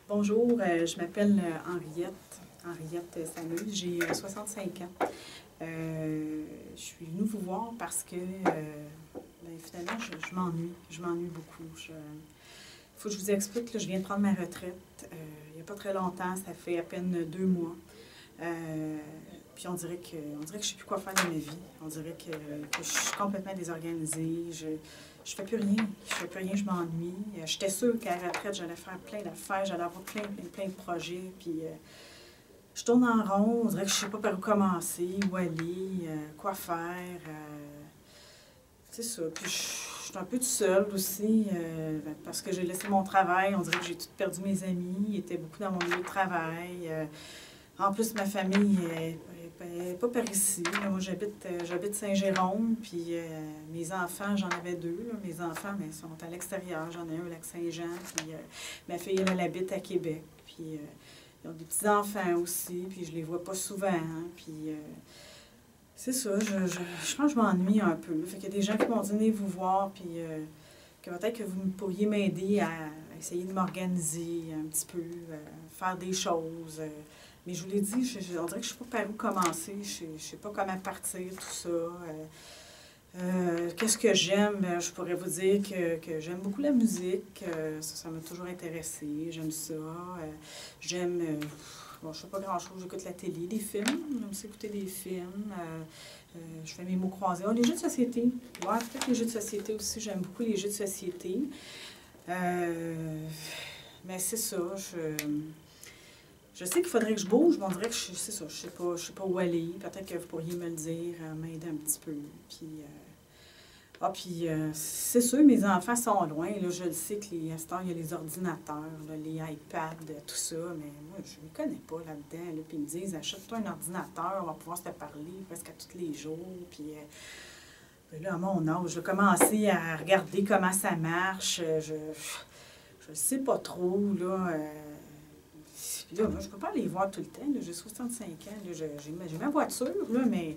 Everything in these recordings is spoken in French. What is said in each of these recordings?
Bonjour, je m'appelle Henriette Samuse, j'ai 65 ans. Je suis venue vous voir parce que finalement, je m'ennuie beaucoup. Il faut que je vous explique, là, je viens de prendre ma retraite il n'y a pas très longtemps, ça fait à peine 2 mois. Puis on dirait que je ne sais plus quoi faire de ma vie. On dirait que je suis complètement désorganisée. Je fais plus rien, je m'ennuie. J'étais sûre qu'à la retraite, j'allais faire plein d'affaires, j'allais avoir plein de projets. Puis je tourne en rond, on dirait que je ne sais pas par où commencer, où aller, quoi faire. C'est ça. Puis je suis un peu toute seule aussi, parce que j'ai laissé mon travail. On dirait que j'ai tout perdu mes amis. Ils étaient beaucoup dans mon milieu de travail. En plus, ma famille n'est pas par ici. Là, moi, j'habite Saint-Jérôme, puis mes enfants, j'en avais 2. Là. Mes enfants, mais sont à l'extérieur. J'en ai un au Lac-Saint-Jean, puis ma fille, elle habite à Québec. Puis ils ont des petits-enfants aussi, puis je les vois pas souvent. Hein, puis c'est ça, je pense que je m'ennuie un peu. Fait qu'il y a des gens qui m'ont dit, venez vous voir, puis que peut-être que vous pourriez m'aider à essayer de m'organiser un petit peu, faire des choses. Mais je vous l'ai dit, on dirait que je ne sais pas par où commencer, je ne sais pas comment partir, tout ça. Qu'est-ce que j'aime? Je pourrais vous dire que j'aime beaucoup la musique, ça m'a toujours intéressée, j'aime ça. J'aime, bon, je ne fais pas grand-chose, j'écoute la télé, des films, j'aime ça écouter des films. Je fais mes mots croisés. Oh, les jeux de société. Ouais, peut-être les jeux de société aussi, j'aime beaucoup les jeux de société. Mais c'est ça, je sais qu'il faudrait que je bouge, mais on dirait que c'est ça, je sais pas où aller. Peut-être que vous pourriez me le dire, m'aider un petit peu. Puis, c'est sûr, mes enfants sont loin. Là, je le sais à cette heure, il y a les ordinateurs, là, les iPads, tout ça, mais moi, je ne les connais pas là-dedans. Là, puis ils me disent, achète-toi un ordinateur, on va pouvoir se parler presque à tous les jours. Puis là, à mon âge, je vais commencer à regarder comment ça marche. Je ne sais pas trop, là. Puis là, moi, je ne peux pas aller voir tout le temps. J'ai 65 ans. J'ai ma voiture, là, mais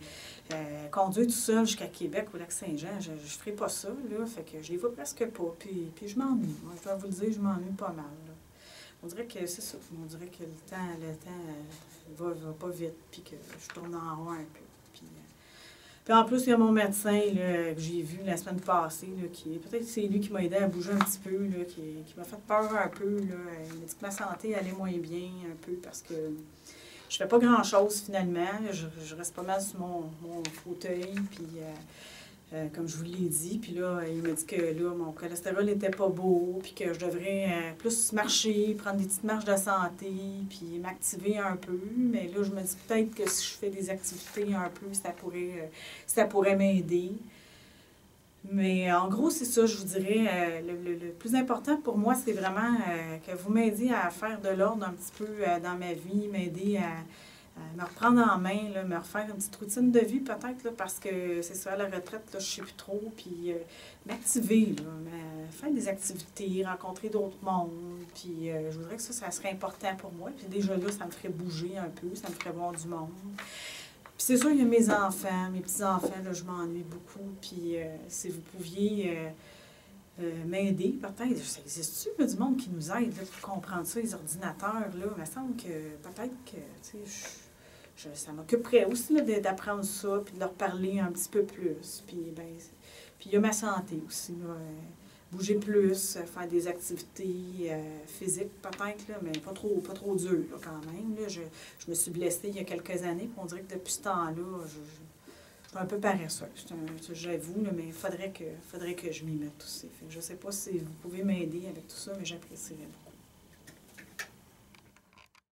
conduire tout seul jusqu'à Québec ou Lac-Saint-Jean, je ne ferai pas ça. Là, fait que je les vois presque pas. Puis je m'ennuie. Moi, je dois vous le dire, je m'ennuie pas mal. Là. On dirait que c'est ça. On dirait que le temps va pas vite. Puis que je tourne en rond un peu. Puis en plus, il y a mon médecin là, que j'ai vu la semaine passée, là, peut-être que c'est lui qui m'a aidé à bouger un petit peu, là, qui m'a fait peur un peu. Là. Il m'a dit que ma santé allait moins bien un peu parce que je fais pas grand-chose finalement. Je reste pas mal sur mon fauteuil, puis comme je vous l'ai dit. Puis là, il m'a dit que là, mon cholestérol n'était pas beau, puis que je devrais plus marcher, prendre des petites marches de santé, puis m'activer un peu. Mais là, je me dis peut-être que si je fais des activités un peu, ça pourrait m'aider. Mais en gros, c'est ça, je vous dirais. Le plus important pour moi, c'est vraiment que vous m'aidiez à faire de l'ordre un petit peu dans ma vie, m'aider à me reprendre en main, là, me refaire une petite routine de vie peut-être, là, parce que c'est ça, à la retraite, là, je ne sais plus trop, puis m'activer, faire des activités, rencontrer d'autres mondes, puis je voudrais que ça serait important pour moi, puis déjà là, ça me ferait bouger un peu, ça me ferait voir du monde. Puis c'est sûr, il y a mes enfants, mes petits-enfants, là, je m'ennuie beaucoup, puis si vous pouviez m'aider, peut-être, ça existe-tu, du monde qui nous aide là, pour comprendre ça, les ordinateurs, là, il me semble que peut-être que, tu sais, ça m'occuperait aussi là, d'apprendre ça, puis de leur parler un petit peu plus. Puis il y a ma santé aussi, là, bouger plus, faire des activités physiques peut-être, là, mais pas trop dur là, quand même. Là. Je me suis blessée il y a quelques années, puis on dirait que depuis ce temps-là, je suis un peu paresseuse, j'avoue, mais il faudrait que je m'y mette aussi. Fait que je ne sais pas si vous pouvez m'aider avec tout ça, mais j'apprécierais beaucoup.